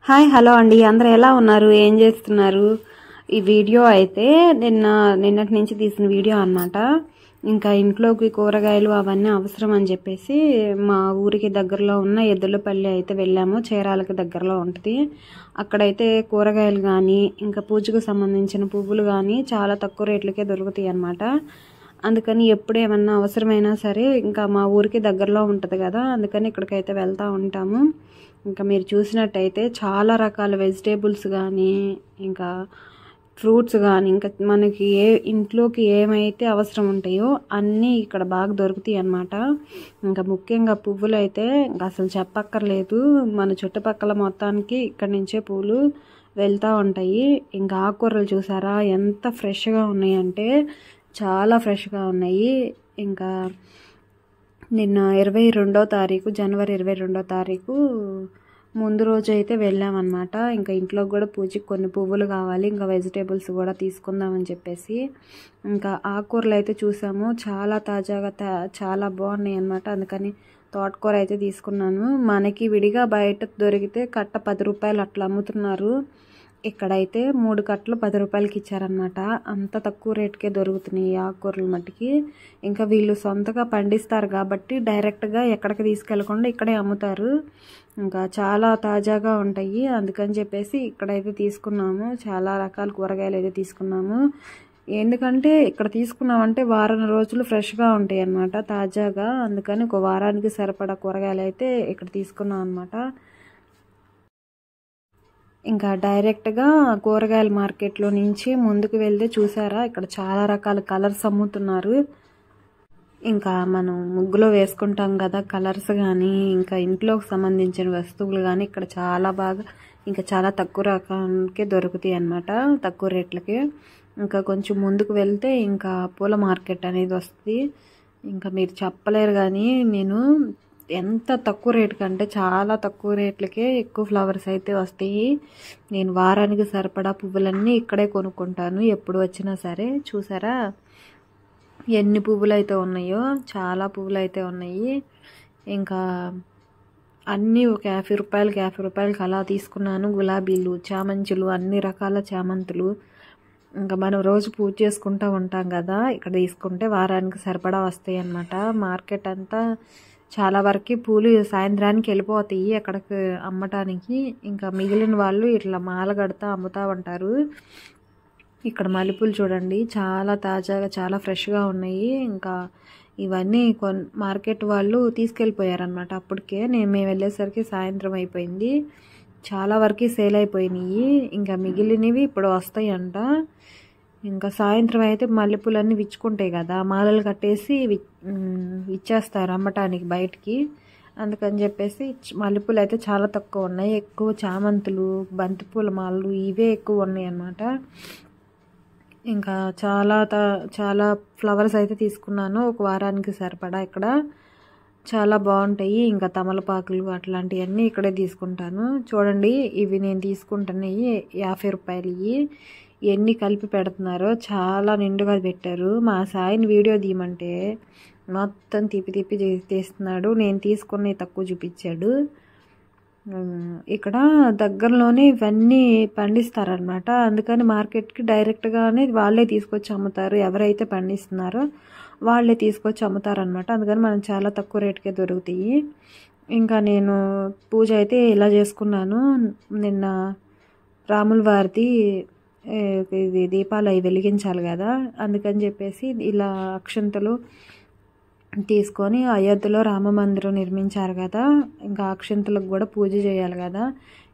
Hi hello అండి, అందరూ ఎలా ఉన్నారు? ఏం చేస్తున్నారు? ఈ వీడియో అయితే నిన్నటి నుంచి తీసిన వీడియో అన్నమాట. ఇంకా ఇంట్లోకి కూరగాయలు అవన్నీ అవసరం అని చెప్పేసి మా ఊరికి దగ్గరలో ఉన్న ఎద్దులపల్లి అయితే వెళ్ళాము. చీరాలకి దగ్గరలో ఉంటుంది. అక్కడైతే కూరగాయలు కానీ ఇంకా పూజకు సంబంధించిన పువ్వులు కానీ చాలా తక్కువ రేట్లకే దొరుకుతాయి అన్నమాట. అందుకని ఎప్పుడు ఏమన్నా అవసరమైనా సరే ఇంకా మా ఊరికి దగ్గరలో ఉంటుంది కదా, అందుకని ఇక్కడికైతే వెళ్తూ ఉంటాము. ఇంకా మీరు చూసినట్టయితే చాలా రకాల వెజిటేబుల్స్ కానీ ఇంకా ఫ్రూట్స్ కానీ ఇంకా మనకి ఇంట్లోకి ఏమైతే అవసరం ఉంటాయో అన్నీ ఇక్కడ బాగా దొరుకుతాయి అన్నమాట. ఇంకా ముఖ్యంగా పువ్వులు అయితే ఇంకా అసలు చెప్పక్కర్లేదు. మన చుట్టుపక్కల మొత్తానికి ఇక్కడి నుంచే పూలు వెళ్తూ ఉంటాయి. ఇంకా ఆకుకూరలు చూసారా ఎంత ఫ్రెష్గా ఉన్నాయంటే చాలా ఫ్రెష్గా ఉన్నాయి. ఇంకా నిన్న 22వ తారీఖు జనవరి 22వ తారీఖు ముందు రోజు అయితే వెళ్ళామన్నమాట. ఇంకా ఇంట్లో కూడా పూజకి కొన్ని పువ్వులు కావాలి, ఇంకా వెజిటేబుల్స్ కూడా తీసుకుందామని చెప్పేసి ఇంకా ఆకుకూరలు అయితే చూసాము. చాలా తాజాగా చాలా బాగున్నాయి అన్నమాట. అందుకని తోటకూర అయితే తీసుకున్నాను. మనకి విడిగా బయట దొరికితే కట్ట 10 రూపాయలు అట్లా అమ్ముతున్నారు. ఇక్కడైతే 3 కట్టలు 10 రూపాయలకి ఇచ్చారనమాట. అంత తక్కువ రేటుకే దొరుకుతున్నాయి ఆకుకూరలు మట్టికి. ఇంకా వీళ్ళు సొంతగా పండిస్తారు కాబట్టి డైరెక్ట్గా ఎక్కడికి తీసుకెళ్లకుండా ఇక్కడే అమ్ముతారు. ఇంకా చాలా తాజాగా ఉంటాయి. అందుకని చెప్పేసి ఇక్కడైతే తీసుకున్నాము. చాలా రకాల కూరగాయలు అయితే తీసుకున్నాము. ఎందుకంటే ఇక్కడ తీసుకున్నామంటే వారం రోజులు ఫ్రెష్గా ఉంటాయి అన్నమాట, తాజాగా. అందుకని ఒక వారానికి సరిపడా కూరగాయలు అయితే ఇక్కడ తీసుకున్నాం అనమాట. ఇంకా డైరెక్ట్గా కూరగాయల మార్కెట్లో నుంచి ముందుకు వెళ్తే చూసారా ఇక్కడ చాలా రకాల కలర్స్ అమ్ముతున్నారు. ఇంకా మనం ముగ్గులో వేసుకుంటాం కదా కలర్స్ కానీ ఇంకా ఇంట్లోకి సంబంధించిన వస్తువులు కానీ ఇక్కడ చాలా బాగా ఇంకా చాలా తక్కువ రకాలకే దొరుకుతాయి అన్నమాట, తక్కువ రేట్లకి. ఇంకా కొంచెం ముందుకు వెళ్తే ఇంకా పూల మార్కెట్ అనేది వస్తుంది. ఇంకా మీరు చెప్పలేరు కానీ నేను ఎంత తక్కువ రేటు కంటే చాలా తక్కువ రేట్లకే ఎక్కువ ఫ్లవర్స్ అయితే వస్తాయి. నేను వారానికి సరిపడా పువ్వులన్నీ ఇక్కడే కొనుక్కుంటాను ఎప్పుడు వచ్చినా సరే. చూసారా ఎన్ని పువ్వులు అయితే ఉన్నాయో, చాలా పువ్వులు అయితే ఉన్నాయి. ఇంకా అన్నీ ఒక 50 రూపాయలకి అలా తీసుకున్నాను. గులాబీలు, చామంతులు, అన్ని రకాల చామంతులు. ఇంకా మనం రోజు పూజ చేసుకుంటూ ఉంటాం కదా, ఇక్కడ తీసుకుంటే వారానికి సరిపడా వస్తాయి అన్నమాట. మార్కెట్ అంతా చాలా వరకు పూలు సాయంత్రానికి వెళ్ళిపోతాయి అక్కడికి అమ్మటానికి. ఇంకా మిగిలిన వాళ్ళు ఇట్లా మాల కడతా అమ్ముతూ ఉంటారు. ఇక్కడ మల్లెపూలు చూడండి చాలా తాజాగా చాలా ఫ్రెష్గా ఉన్నాయి. ఇంకా ఇవన్నీ మార్కెట్ వాళ్ళు తీసుకెళ్ళిపోయారనమాట. అప్పటికే మేము వెళ్ళేసరికి సాయంత్రం అయిపోయింది. చాలా వరకు సేల్ అయిపోయినాయి. ఇంకా మిగిలినవి ఇప్పుడు వస్తాయంట. ఇంకా సాయంత్రం అయితే మల్లెపూలన్నీ విచ్చుకుంటాయి కదా, మాలలు కట్టేసి ఇచ్చేస్తారు అమ్మటానికి బయటికి. అందుకని చెప్పేసి మల్లెపూలు అయితే చాలా తక్కువ ఉన్నాయి. ఎక్కువ చామంతులు, బంతిపూల మాలలు ఇవే ఎక్కువ ఉన్నాయి అన్నమాట. ఇంకా చాలా ఫ్లవర్స్ అయితే తీసుకున్నాను ఒక వారానికి సరిపడా. ఇక్కడ చాలా బాగుంటాయి. ఇంకా తమలపాకులు అట్లాంటివన్నీ ఇక్కడే తీసుకుంటాను. చూడండి ఇవి నేను తీసుకుంటున్నాయి 50 రూపాయలు. ఎన్ని కలిపి పెడుతున్నారో, చాలా నిండుగా పెట్టారు. మా సాయిని వీడియో తీయమంటే మొత్తం తిప్పి తీస్తున్నాడు. నేను తీసుకుని తక్కువ చూపించాడు. ఇక్కడ దగ్గరలోనే ఇవన్నీ పండిస్తారనమాట. అందుకని మార్కెట్కి డైరెక్ట్గానే వాళ్ళే తీసుకొచ్చి అమ్ముతారు. ఎవరైతే పండిస్తున్నారో వాళ్ళే తీసుకొచ్చి అమ్ముతారనమాట. అందుకని మనం చాలా తక్కువ రేటుకే దొరుకుతాయి. ఇంకా నేను పూజ అయితే ఇలా చేసుకున్నాను. నిన్న రాముల వారిది ఇది దీపాలు అవి వెలిగించాలి కదా, అందుకని చెప్పేసి ఇలా అక్షంతలు తీసుకొని అయోధ్యలో రామ మందిరం నిర్మించారు కదా, ఇంకా అక్షంతలకు కూడా పూజ చేయాలి కదా.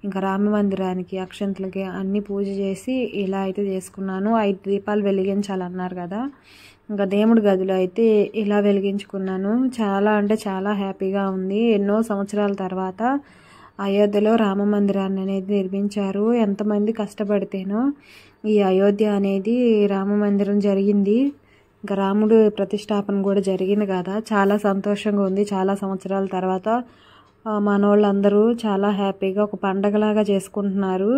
ఇంకా రామ మందిరానికి అక్షంతలకి అన్ని పూజ చేసి ఇలా అయితే చేసుకున్నాను. 5 దీపాలు వెలిగించాలన్నారు కదా, ఇంకా దేవుడి గదిలో అయితే ఇలా వెలిగించుకున్నాను. చాలా అంటే చాలా హ్యాపీగా ఉంది. ఎన్నో సంవత్సరాల తర్వాత అయోధ్యలో రామ మందిరాన్ని అనేది నిర్మించారు. ఎంతమంది కష్టపడితేనో ఈ అయోధ్య అనేది రామ మందిరం జరిగింది. ఇంకా రాముడు ప్రతిష్టాపన కూడా జరిగింది కదా, చాలా సంతోషంగా ఉంది. చాలా సంవత్సరాల తర్వాత మనోళ్ళందరూ చాలా హ్యాపీగా ఒక పండగలాగా చేసుకుంటున్నారు.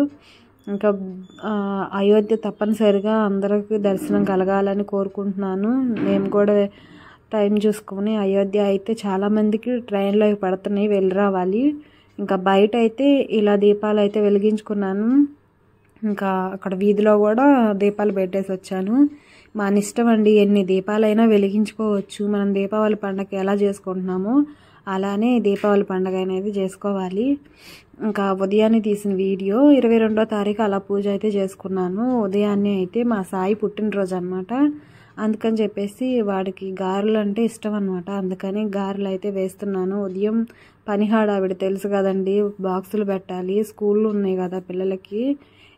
ఇంకా అయోధ్య తప్పనిసరిగా అందరికీ దర్శనం కలగాలని కోరుకుంటున్నాను. మేము కూడా టైం చూసుకొని అయోధ్య అయితే చాలామందికి ట్రైన్లో పడుతున్నాయి, వెళ్ళి రావాలి. ఇంకా బయట అయితే ఇలా దీపాలు అయితే వెలిగించుకున్నాను. ఇంకా అక్కడ వీధిలో కూడా దీపాలు పెట్టేసి వచ్చాను. మన ఇష్టం అండి, ఎన్ని దీపాలైనా వెలిగించుకోవచ్చు. మనం దీపావళి పండుగ ఎలా చేసుకుంటున్నామో అలానే దీపావళి పండుగ అనేది చేసుకోవాలి. ఇంకా ఉదయాన్నే తీసిన వీడియో 22వ తారీఖు అలా పూజ అయితే చేసుకున్నాను. ఉదయాన్నే అయితే మా సాయి పుట్టినరోజు అనమాట. అందుకని చెప్పేసి వాడికి గారెలు అంటే ఇష్టం అనమాట. అందుకని గారెలు అయితే వేస్తున్నాను. ఉదయం పని హడావిడి తెలుసు కదండి, బాక్సులు పెట్టాలి, స్కూళ్ళు ఉన్నాయి కదా పిల్లలకి.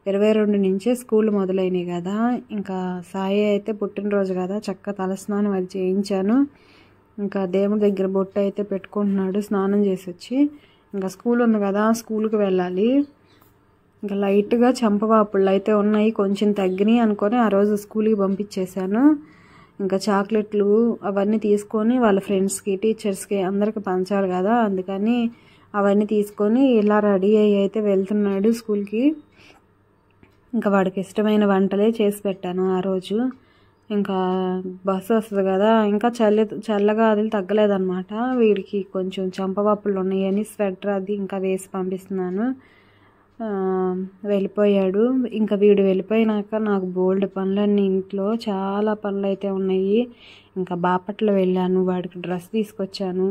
22 నుంచే స్కూల్ మొదలైనవి కదా. ఇంకా సాయి అయితే పుట్టినరోజు కదా, చక్కగా తలస్నానం అది చేయించాను. ఇంకా దేవుడి దగ్గర బొట్టు అయితే పెట్టుకుంటున్నాడు స్నానం చేసి వచ్చి. ఇంకా స్కూల్ ఉంది కదా, స్కూల్కి వెళ్ళాలి. ఇంకా లైట్గా చెంపవాపుళ్ళు అయితే ఉన్నాయి, కొంచెం తగ్గినాయి అనుకొని ఆ రోజు స్కూల్కి పంపించేశాను. ఇంకా చాక్లెట్లు అవన్నీ తీసుకొని వాళ్ళ ఫ్రెండ్స్కి, టీచర్స్కి అందరికి పంచాలి కదా, అందుకని అవన్నీ తీసుకొని ఇలా రెడీ అయ్యి అయితే వెళ్తున్నాడు స్కూల్కి. ఇంకా వాడికి ఇష్టమైన వంటలే చేసి పెట్టాను ఆ రోజు. ఇంకా బస్సు వస్తుంది కదా, ఇంకా చల్లగా అది తగ్గలేదన్నమాట. వీడికి కొంచెం చెంపవాపులు ఉన్నాయని స్వెటర్ అది ఇంకా వేసి పంపిస్తున్నాను. వెళ్ళిపోయాడు. ఇంకా వీడు వెళ్ళిపోయినాక నాకు బోల్డ్ పనులన్నీ, ఇంట్లో చాలా పనులు అయితే ఉన్నాయి. ఇంకా బాపట్ల వెళ్ళాను, వాడికి డ్రెస్ తీసుకొచ్చాను.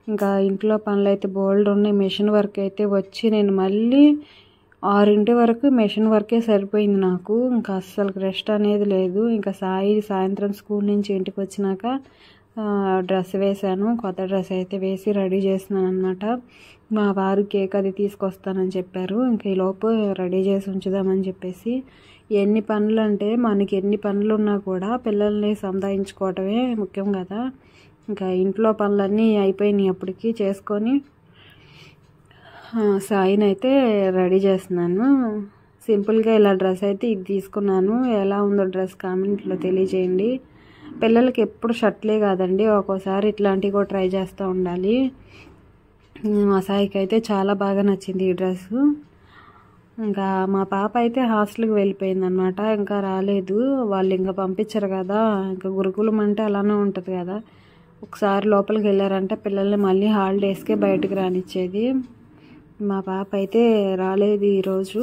ఇంకా ఇంట్లో పనులు అయితే బోల్డ్ ఉన్నాయి. మెషిన్ వర్క్ అయితే వచ్చి నేను మళ్ళీ 6 వరకు మెషిన్ వర్కే సరిపోయింది నాకు. ఇంకా అస్సలు రెస్ట్ అనేది లేదు. ఇంకా సాయంత్రం స్కూల్ నుంచి ఇంటికి వచ్చినాక డ్రెస్ వేశాను, కొత్త డ్రెస్ అయితే వేసి రెడీ చేస్తున్నాను అనమాట. మా వారు కేక్ అది తీసుకొస్తానని చెప్పారు. ఇంకా ఈలోపు రెడీ చేసి ఉంచుదామని చెప్పేసి. ఎన్ని పనులు అంటే మనకి ఎన్ని పనులు ఉన్నా కూడా పిల్లల్ని సంధాయించుకోవటమే ముఖ్యం కదా. ఇంకా ఇంట్లో పనులన్నీ అయిపోయినాయి అప్పటికి చేసుకొని సాయిని అయితే రెడీ చేస్తున్నాను. సింపుల్గా ఇలా డ్రెస్ అయితే ఇది తీసుకున్నాను. ఎలా ఉందో డ్రెస్ కామెంట్లో తెలియజేయండి. పిల్లలకి ఎప్పుడు షర్ట్లే కాదండి, ఒక్కోసారి ఇట్లాంటివి కూడా ట్రై చేస్తూ ఉండాలి. మా సాయికి అయితే చాలా బాగా నచ్చింది ఈ డ్రెస్సు. ఇంకా మా పాప అయితే హాస్టల్కి వెళ్ళిపోయింది అనమాట, ఇంకా రాలేదు. వాళ్ళు ఇంకా పంపించరు కదా, ఇంకా గురుకులం అంటే అలానే ఉంటుంది కదా. ఒకసారి లోపలికి వెళ్ళారంటే పిల్లల్ని మళ్ళీ హాలిడేస్కే బయటకు రానిచ్చేది. మా పాప అయితే రాలేదు ఈరోజు.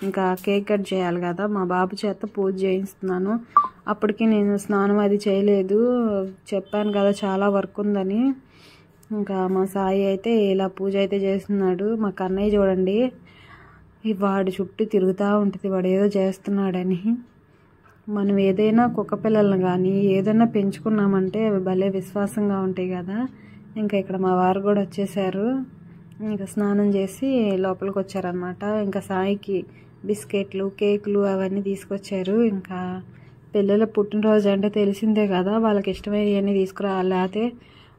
ఇంకా కేక్ కట్ చేయాలి కదా, మా బాబు చేత పూజ చేయిస్తున్నాను. అప్పటికి నేను స్నానం అది చేయలేదు, చెప్పాను కదా చాలా వర్క్ ఉందని. ఇంకా మా సాయి అయితే ఇలా పూజ అయితే చేస్తున్నాడు. మా కన్నయ్య చూడండి, వాడి చుట్టూ తిరుగుతూ ఉంటుంది, వాడు ఏదో చేస్తున్నాడని. మనం ఏదైనా కుక్క పిల్లలను కానీ ఏదైనా పెంచుకున్నామంటే అవి భలే విశ్వాసంగా ఉంటాయి కదా. ఇంకా ఇక్కడ మా వారు కూడా వచ్చేసారు. ఇంకా స్నానం చేసి లోపలికి వచ్చారనమాట. ఇంకా సాయికి బిస్కెట్లు, కేకులు అవన్నీ తీసుకొచ్చారు. ఇంకా పిల్లల పుట్టినరోజు అంటే తెలిసిందే కదా, వాళ్ళకి ఇష్టమైనవన్నీ తీసుకురావాలి, లేకపోతే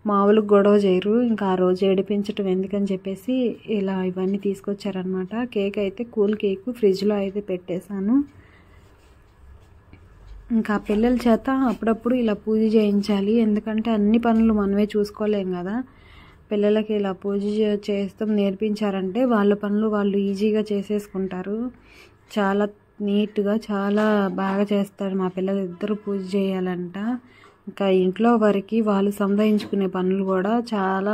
మామూలుగా గొడవ చేయరు. ఇంకా ఆ రోజు ఏడిపించటం ఎందుకని చెప్పేసి ఇలా ఇవన్నీ తీసుకొచ్చారనమాట. కేక్ అయితే కూల్ కేక్ ఫ్రిడ్జ్లో అయితే పెట్టేశాను. ఇంకా పిల్లల చేత అప్పుడప్పుడు ఇలా పూజ చేయించాలి, ఎందుకంటే అన్ని పనులు మనమే చూసుకోలేం కదా. పిల్లలకి ఇలా పూజ చేస్తాం నేర్పించారంటే వాళ్ళ పనులు వాళ్ళు ఈజీగా చేసేసుకుంటారు. చాలా నీట్గా చాలా బాగా చేస్తారు మా పిల్లలు ఇద్దరు పూజ చేయాలంట. ఇంకా ఇంట్లో వరకు వాళ్ళు సంధాయించుకునే పనులు కూడా చాలా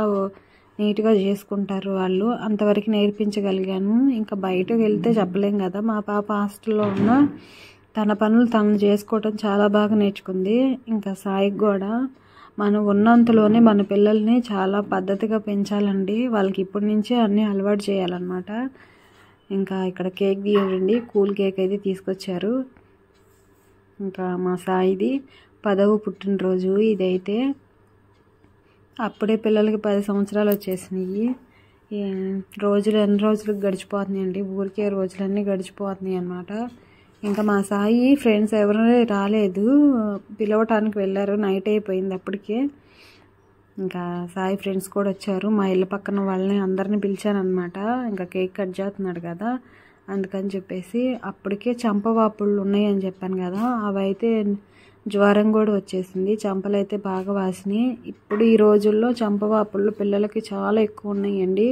నీట్గా చేసుకుంటారు వాళ్ళు. అంతవరకు నేర్పించగలిగాను. ఇంకా బయటకు వెళ్తే చెప్పలేం కదా, మా పాప హాస్టల్లో ఉన్న తన పనులు తను చేసుకోవటం చాలా బాగా నేర్చుకుంది. ఇంకా సాయికి కూడా మనం ఉన్నంతలోనే మన పిల్లల్ని చాలా పద్ధతిగా పెంచాలండి. వాళ్ళకి ఇప్పటి నుంచే అన్నీ అలవాటు చేయాలన్నమాట. ఇంకా ఇక్కడ కేక్ తీయండి, కూల్ కేక్ అయితే తీసుకొచ్చారు. ఇంకా మా సాయిది 10వ పుట్టినరోజు ఇదైతే. అప్పుడే పిల్లలకి 10 సంవత్సరాలు వచ్చేసినాయి. రోజులు ఎన్ని రోజులకు గడిచిపోతున్నాయండి, ఊరికే రోజులన్నీ గడిచిపోతున్నాయి అన్నమాట. ఇంకా మా సాయి ఫ్రెండ్స్ ఎవరు రాలేదు, పిలవటానికి వెళ్ళారు, నైట్ అయిపోయింది అప్పటికే. ఇంకా సాయి ఫ్రెండ్స్ కూడా వచ్చారు, మా ఇళ్ళ పక్కన వాళ్ళని అందరినీ పిలిచాను అనమాట. ఇంకా కేక్ కట్ చేస్తున్నాడు కదా అందుకని చెప్పేసి. అప్పటికే చంపవాపుళ్ళు ఉన్నాయని చెప్పాను కదా, అవి అయితే జ్వరం కూడా వచ్చేసింది, చంపలు అయితే బాగా వాసినాయి. ఇప్పుడు ఈ రోజుల్లో చంపవాపుళ్ళు పిల్లలకి చాలా ఎక్కువ ఉన్నాయండి.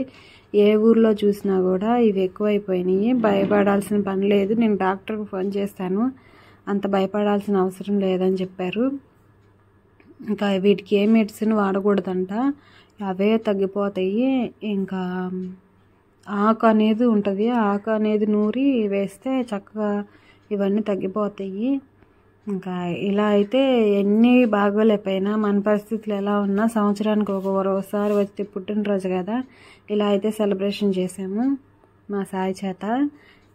ఏ ఊర్లో చూసినా కూడా ఇవి ఎక్కువైపోయినాయి. భయపడాల్సిన పని లేదు. నేను డాక్టర్కి ఫోన్ చేస్తాను, అంత భయపడాల్సిన అవసరం లేదని చెప్పారు. ఇంకా వీటికి ఏ మెడిసిన్ వాడకూడదంట, అవే తగ్గిపోతాయి. ఇంకా ఆకు అనేది ఉంటుంది, ఆకు అనేది నూరి వేస్తే చక్కగా ఇవన్నీ తగ్గిపోతాయి. ఇంకా ఇలా అయితే ఎన్ని బాగోలేకపోయినా మన పరిస్థితులు ఎలా ఉన్నా సంవత్సరానికి ఒకసారి వచ్చే పుట్టినరోజు కదా, ఇలా అయితే సెలబ్రేషన్ చేసాము మా సాయి చేత.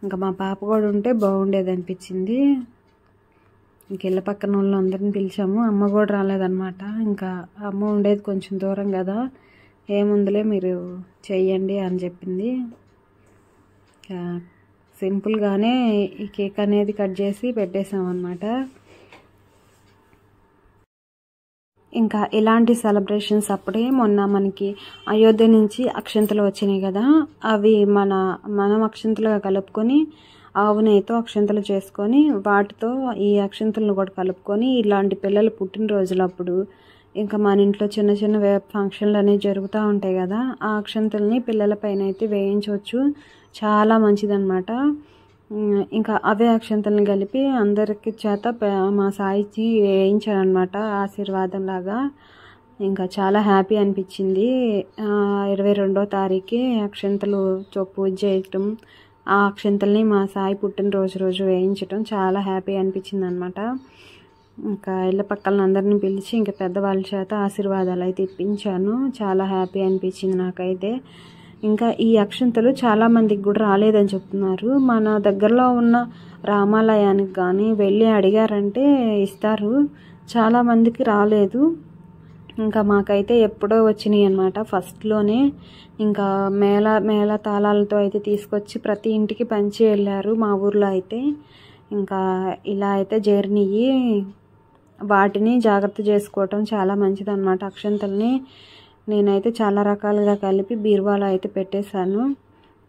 ఇంకా మా పాప కూడా ఉంటే బాగుండేది అనిపించింది. ఇంక ఇళ్ళ పక్కన వాళ్ళు అందరిని పిలిచాము, అమ్మ కూడా రాలేదన్నమాట. ఇంకా అమ్మ ఉండేది కొంచెం దూరం కదా, ఏముందిలే మీరు చెయ్యండి అని చెప్పింది. సింపుల్గానే ఈ కేక్ అనేది కట్ చేసి పెట్టేసాం అన్నమాట. ఇంకా ఇలాంటి సెలబ్రేషన్స్ అప్పుడే మొన్న మనకి అయోధ్య నుంచి అక్షంతలు వచ్చినాయి కదా, అవి మనం అక్షంతలుగా కలుపుకొని ఆవు నెయ్యితో అక్షంతలు చేసుకొని వాటితో ఈ అక్షంతలను కూడా కలుపుకొని ఇలాంటి పిల్లలు పుట్టినరోజులప్పుడు ఇంకా మన ఇంట్లో చిన్న చిన్న ఫంక్షన్లు అనేవి జరుగుతూ ఉంటాయి కదా, ఆ అక్షంతల్ని పిల్లల పైన అయితే వేయించవచ్చు, చాలా మంచిదన్నమాట. ఇంకా అవే అక్షంతల్ని కలిపి అందరికి చేత మా సాయికి వేయించానమాట ఆశీర్వాదం లాగా. ఇంకా చాలా హ్యాపీ అనిపించింది. 22వ తారీఖు అక్షంతలు పూజ చేయటం, ఆ అక్షంతల్ని మా సాయి పుట్టినరోజు వేయించటం చాలా హ్యాపీ అనిపించింది అనమాట. ఇంకా ఇళ్ళ పక్కన అందరిని పిలిచి ఇంకా పెద్దవాళ్ళ చేత ఆశీర్వాదాలు అయితే ఇప్పించాను. చాలా హ్యాపీ అనిపించింది నాకైతే. ఇంకా ఈ అక్షంతలు చాలామందికి కూడా రాలేదని చెప్తున్నారు. మన దగ్గరలో ఉన్న రామాలయానికి కానీ వెళ్ళి అడిగారంటే ఇస్తారు, చాలామందికి రాలేదు. ఇంకా మాకైతే ఎప్పుడో వచ్చినాయి అన్నమాట ఫస్ట్లోనే. ఇంకా మేళ తాళాలతో అయితే తీసుకొచ్చి ప్రతి ఇంటికి పంచి వెళ్ళారు మా ఊర్లో అయితే. ఇంకా ఇలా అయితే జర్నీయి వాటిని జాగ్రత్త చేసుకోవటం చాలా మంచిది అన్నమాట. అక్షంతల్ని నేనైతే చాలా రకాలుగా కలిపి బీరువాలో అయితే పెట్టేశాను.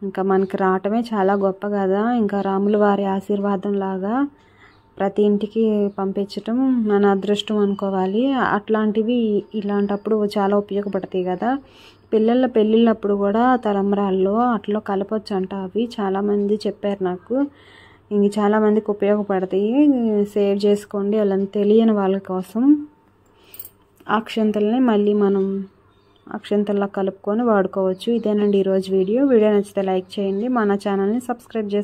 ఇంకా మనకి రావటమే చాలా గొప్ప కదా, ఇంకా రాముల వారి ఆశీర్వాదం లాగా ప్రతి ఇంటికి పంపించటం మన అదృష్టం అనుకోవాలి. అట్లాంటివి ఇలాంటప్పుడు చాలా ఉపయోగపడతాయి కదా. పిల్లల పెళ్ళిళ్ళప్పుడు కూడా తలంబ్రాల్లో అట్లా కలపొచ్చు అంట, అవి చాలామంది చెప్పారు నాకు. ఇంక చాలామందికి ఉపయోగపడతాయి, సేవ్ చేసుకోండి అలా తెలియని వాళ్ళ కోసం. అక్షంతల్ని మళ్ళీ మనం అక్షంతల్లా కలుపుకొని వాడుకోవచ్చు. ఇదేనండి ఈరోజు వీడియో నచ్చితే లైక్ చేయండి, మన ఛానల్ని సబ్స్క్రైబ్ చేసుకోండి.